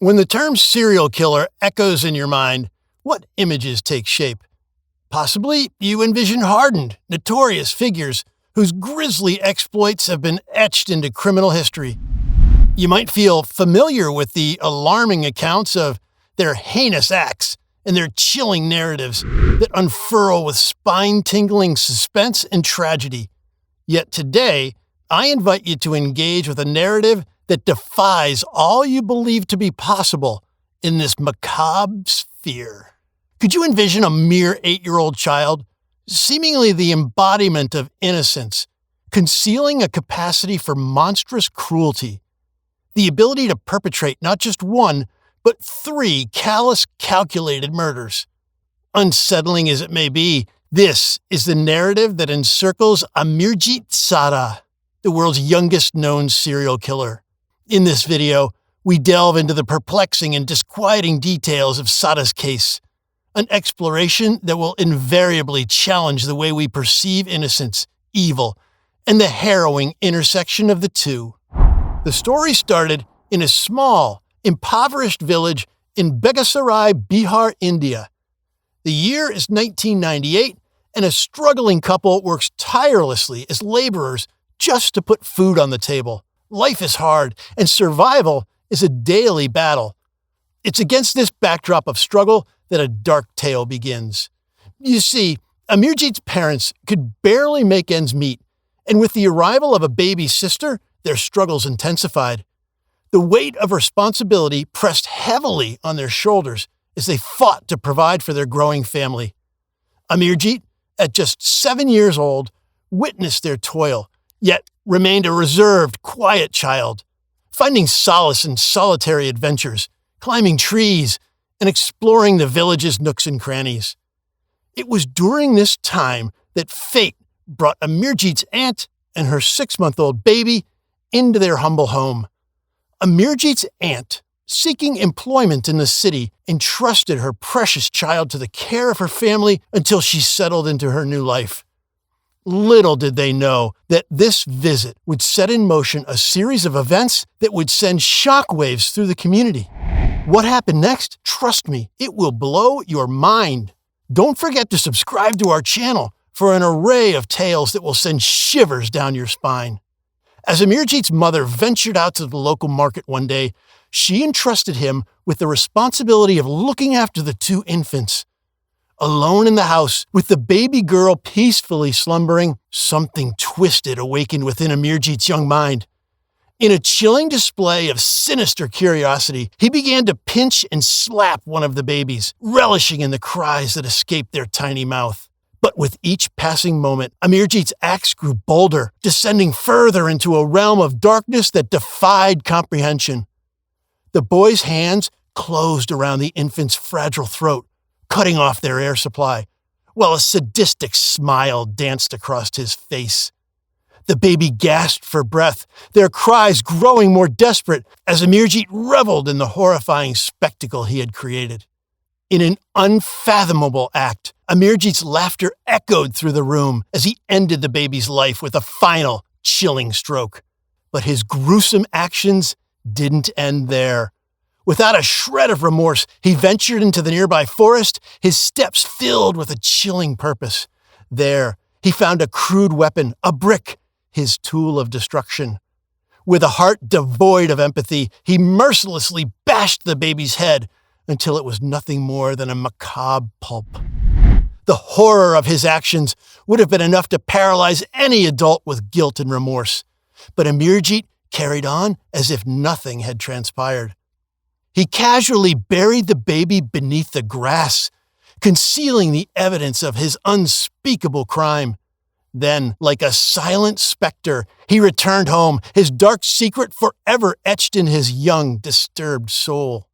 When the term serial killer echoes in your mind, what images take shape? Possibly you envision hardened, notorious figures whose grisly exploits have been etched into criminal history. You might feel familiar with the alarming accounts of their heinous acts and their chilling narratives that unfurl with spine-tingling suspense and tragedy. Yet today, I invite you to engage with a narrative that defies all you believe to be possible in this macabre sphere. Could you envision a mere 8-year-old child, seemingly the embodiment of innocence, concealing a capacity for monstrous cruelty, the ability to perpetrate not just one, but 3 callous, calculated murders? Unsettling as it may be, this is the narrative that encircles Amarjeet Sada, the world's youngest known serial killer. In this video, we delve into the perplexing and disquieting details of Sada's case, an exploration that will invariably challenge the way we perceive innocence, evil, and the harrowing intersection of the two. The story started in a small, impoverished village in Begusarai, Bihar, India. The year is 1998, and a struggling couple works tirelessly as laborers just to put food on the table. Life is hard, and survival is a daily battle. It's against this backdrop of struggle that a dark tale begins. You see, Amarjeet's parents could barely make ends meet, and with the arrival of a baby sister, their struggles intensified. The weight of responsibility pressed heavily on their shoulders as they fought to provide for their growing family. Amarjeet, at just 7 years old, witnessed their toil, yet remained a reserved, quiet child, finding solace in solitary adventures, climbing trees, and exploring the village's nooks and crannies. It was during this time that fate brought Amarjeet's aunt and her 6-month-old baby into their humble home. Amarjeet's aunt, seeking employment in the city, entrusted her precious child to the care of her family until she settled into her new life. Little did they know that this visit would set in motion a series of events that would send shockwaves through the community. What happened next? Trust me, it will blow your mind. Don't forget to subscribe to our channel for an array of tales that will send shivers down your spine. As Amarjeet's mother ventured out to the local market one day, she entrusted him with the responsibility of looking after the 2 infants. Alone in the house, with the baby girl peacefully slumbering, something twisted awakened within Amarjeet's young mind. In a chilling display of sinister curiosity, he began to pinch and slap one of the babies, relishing in the cries that escaped their tiny mouth. But with each passing moment, Amarjeet's acts grew bolder, descending further into a realm of darkness that defied comprehension. The boy's hands closed around the infant's fragile throat, cutting off their air supply, while a sadistic smile danced across his face. The baby gasped for breath, their cries growing more desperate as Amarjeet reveled in the horrifying spectacle he had created. In an unfathomable act, Amarjeet's laughter echoed through the room as he ended the baby's life with a final, chilling stroke. But his gruesome actions didn't end there. Without a shred of remorse, he ventured into the nearby forest, his steps filled with a chilling purpose. There, he found a crude weapon, a brick, his tool of destruction. With a heart devoid of empathy, he mercilessly bashed the baby's head until it was nothing more than a macabre pulp. The horror of his actions would have been enough to paralyze any adult with guilt and remorse, but Amarjeet carried on as if nothing had transpired. He casually buried the baby beneath the grass, concealing the evidence of his unspeakable crime. Then, like a silent specter, he returned home, his dark secret forever etched in his young, disturbed soul.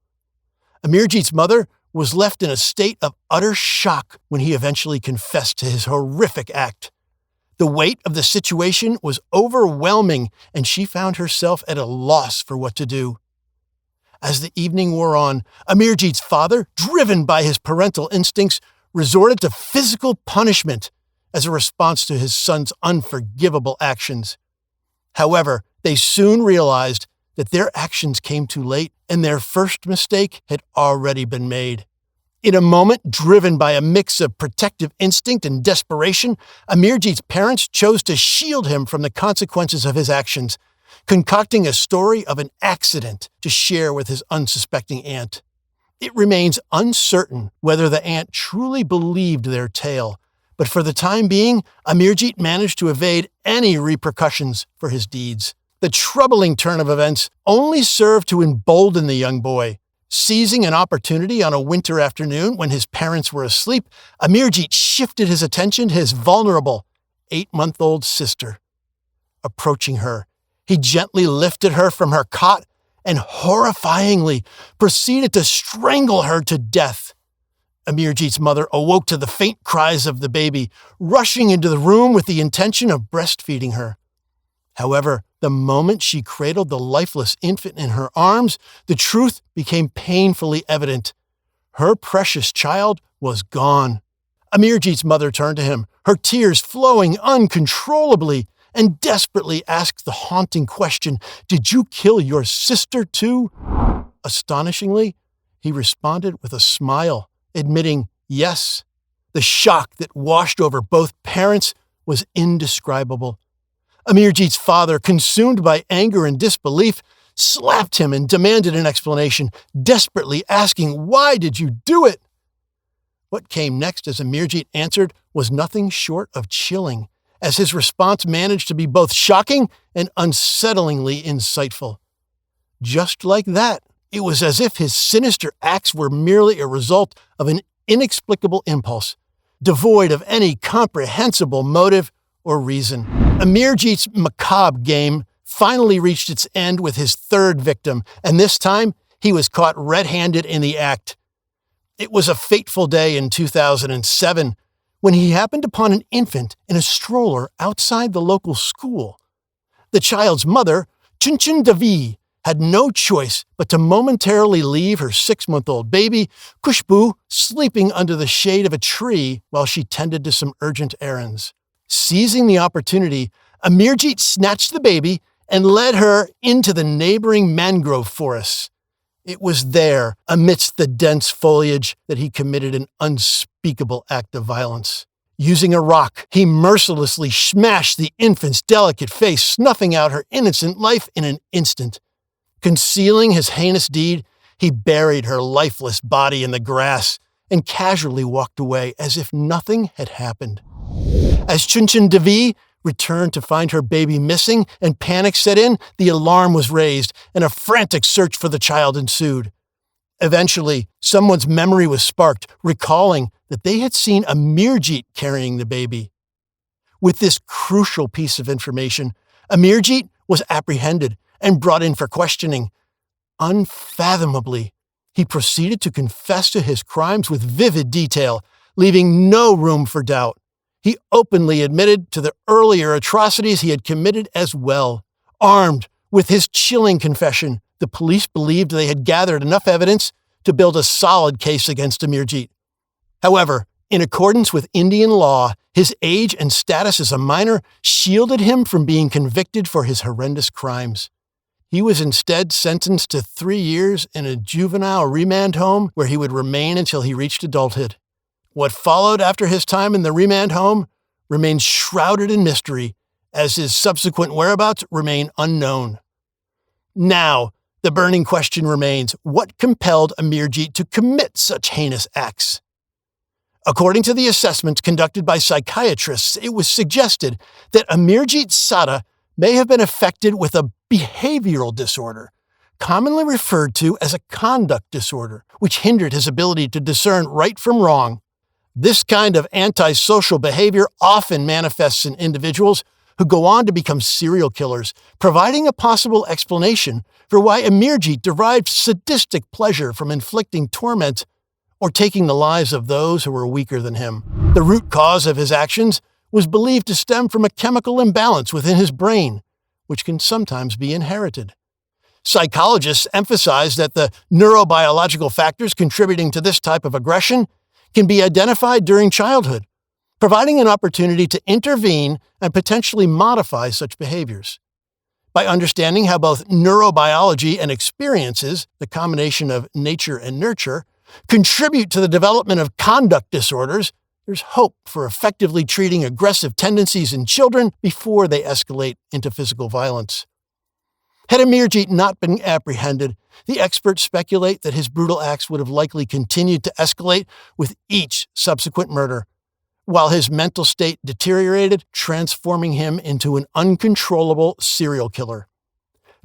Amarjeet's mother was left in a state of utter shock when he eventually confessed to his horrific act. The weight of the situation was overwhelming, and she found herself at a loss for what to do. As the evening wore on, Amarjeet's father, driven by his parental instincts, resorted to physical punishment as a response to his son's unforgivable actions. However, they soon realized that their actions came too late and their first mistake had already been made. In a moment driven by a mix of protective instinct and desperation, Amarjeet's parents chose to shield him from the consequences of his actions, concocting a story of an accident to share with his unsuspecting aunt. It remains uncertain whether the aunt truly believed their tale, but for the time being, Amarjeet managed to evade any repercussions for his deeds. The troubling turn of events only served to embolden the young boy. Seizing an opportunity on a winter afternoon when his parents were asleep, Amarjeet shifted his attention to his vulnerable 8-month-old sister. Approaching her, he gently lifted her from her cot and horrifyingly proceeded to strangle her to death. Amarjeet's mother awoke to the faint cries of the baby, rushing into the room with the intention of breastfeeding her. However, the moment she cradled the lifeless infant in her arms, the truth became painfully evident. Her precious child was gone. Amarjeet's mother turned to him, her tears flowing uncontrollably, and desperately asked the haunting question, "Did you kill your sister too?" Astonishingly, he responded with a smile, admitting yes. The shock that washed over both parents was indescribable. Amarjeet's father, consumed by anger and disbelief, slapped him and demanded an explanation, desperately asking, "Why did you do it?" What came next as Amarjeet answered was nothing short of chilling, as his response managed to be both shocking and unsettlingly insightful. Just like that, it was as if his sinister acts were merely a result of an inexplicable impulse, devoid of any comprehensible motive or reason. Amarjeet's macabre game finally reached its end with his third victim, and this time he was caught red-handed in the act. It was a fateful day in 2007 when he happened upon an infant in a stroller outside the local school. The child's mother, Chunchin Devi, had no choice but to momentarily leave her 6-month-old baby, Khushbu, sleeping under the shade of a tree while she tended to some urgent errands. Seizing the opportunity, Amarjeet snatched the baby and led her into the neighboring mangrove forests. It was there, amidst the dense foliage, that he committed an unspeakable act of violence. Using a rock, he mercilessly smashed the infant's delicate face, snuffing out her innocent life in an instant. Concealing his heinous deed, he buried her lifeless body in the grass and casually walked away as if nothing had happened. As Chunchin Devi returned to find her baby missing and panic set in, the alarm was raised and a frantic search for the child ensued. Eventually, someone's memory was sparked, recalling that they had seen Amarjeet carrying the baby. With this crucial piece of information, Amarjeet was apprehended and brought in for questioning. Unfathomably, he proceeded to confess to his crimes with vivid detail, leaving no room for doubt. He openly admitted to the earlier atrocities he had committed as well. Armed with his chilling confession, the police believed they had gathered enough evidence to build a solid case against Amarjeet. However, in accordance with Indian law, his age and status as a minor shielded him from being convicted for his horrendous crimes. He was instead sentenced to 3 years in a juvenile remand home where he would remain until he reached adulthood. What followed after his time in the remand home remains shrouded in mystery, as his subsequent whereabouts remain unknown. Now, the burning question remains, what compelled Amarjeet to commit such heinous acts? According to the assessments conducted by psychiatrists, it was suggested that Amarjeet Sada may have been affected with a behavioral disorder, commonly referred to as a conduct disorder, which hindered his ability to discern right from wrong. This kind of antisocial behavior often manifests in individuals who go on to become serial killers, providing a possible explanation for why Amarjeet derived sadistic pleasure from inflicting torment or taking the lives of those who were weaker than him. The root cause of his actions was believed to stem from a chemical imbalance within his brain, which can sometimes be inherited. Psychologists emphasize that the neurobiological factors contributing to this type of aggression can be identified during childhood, providing an opportunity to intervene and potentially modify such behaviors. By understanding how both neurobiology and experiences, the combination of nature and nurture, contribute to the development of conduct disorders, there's hope for effectively treating aggressive tendencies in children before they escalate into physical violence. Had Amarjeet not been apprehended, the experts speculate that his brutal acts would have likely continued to escalate with each subsequent murder, while his mental state deteriorated, transforming him into an uncontrollable serial killer.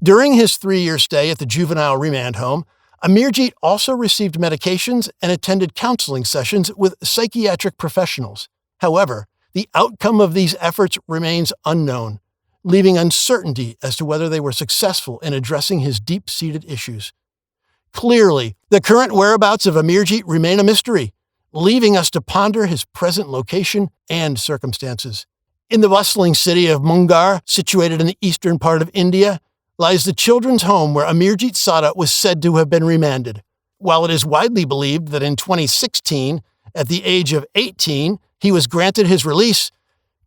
During his 3-year stay at the juvenile remand home, Amarjeet also received medications and attended counseling sessions with psychiatric professionals. However, the outcome of these efforts remains unknown, leaving uncertainty as to whether they were successful in addressing his deep-seated issues. Clearly, the current whereabouts of Amarjeet remain a mystery, leaving us to ponder his present location and circumstances. In the bustling city of Mungar, situated in the eastern part of India, lies the children's home where Amarjeet Sada was said to have been remanded. While it is widely believed that in 2016, at the age of 18, he was granted his release,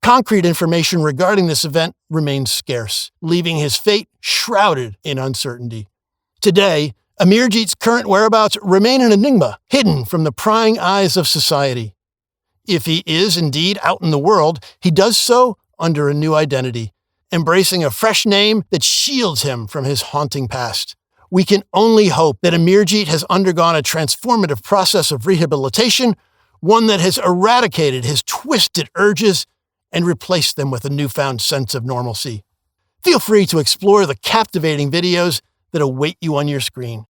concrete information regarding this event remains scarce, leaving his fate shrouded in uncertainty. Today, Amarjeet's current whereabouts remain an enigma, hidden from the prying eyes of society. If he is indeed out in the world, he does so under a new identity, embracing a fresh name that shields him from his haunting past. We can only hope that Amarjeet has undergone a transformative process of rehabilitation, one that has eradicated his twisted urges and replaced them with a newfound sense of normalcy. Feel free to explore the captivating videos that await you on your screen.